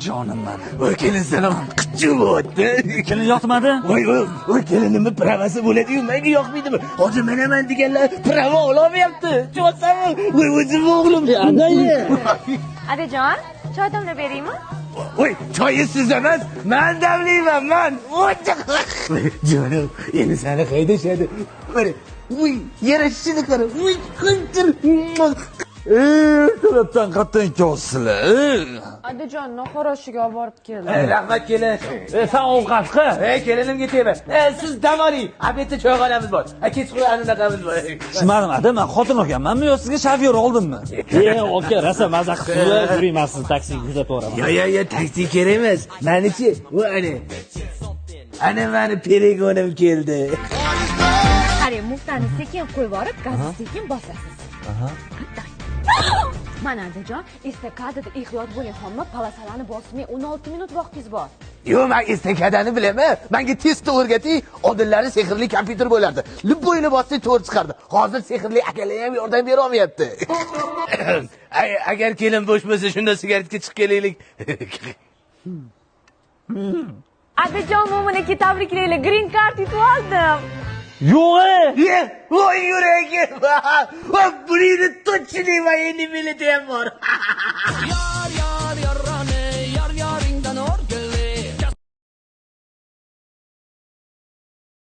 Jonim man. Voy kelin salom. Qichib o'tdi. Kelin yoqmadi? Voy kelinimni pravasi bo'ladi-yu, menga yoqmaydimi? Hozir men deganlar prava olamayapti. Cho'sam, voy o'zim o'g'lim. Adajon, choy damlab beraymi? Voy, choyi siz emas, men damlayman, men. Jonim, endi seni haydashadi. Voy, yarashishini qara. Voy, qildir. To'rtdan qatdan ikkovsizlar. Adajon, noxoroshiga olib borib keldi. Rahmat kelin. Sen ovqat qil. Kelinimga tegma. Siz dam oling. Obedda choyxonamiz bor. Kechqurun anaqamiz bor. Tushunmadim, ada men xotin olganmanmi yo sizga shofyor oldimmi? Aka, rosa mazza qilib yurayman sizni taksiga kuzatib boraman. Yo, taksi kerak emas. Menichi, bu ana meni peregonim keldi. Qarang, muftani sekin qo'yib borib, gazni sekin bosasiz. Mana Adajon, estakadada ehtiyot bo'ling, hamma palasalarni bosmay 16 minut vaqtingiz bor. Yo, men estakadani bilaman. Menga testni o'rgating, oldinlari sehrli kompyuter bo'lardi. Любойni bosdi to'g'ri chiqardi. Hozir sehrli akalar ham yordam bera olmayapti. Agar kelin bo'sh bo'lsa, shunda sigaretga chiqib kelaylik. Adajon, mo'miniki tabriklaylar, green card yutib oldim. Yo'q. Voy yuragim. Voy, buni точно военный билет ham bor.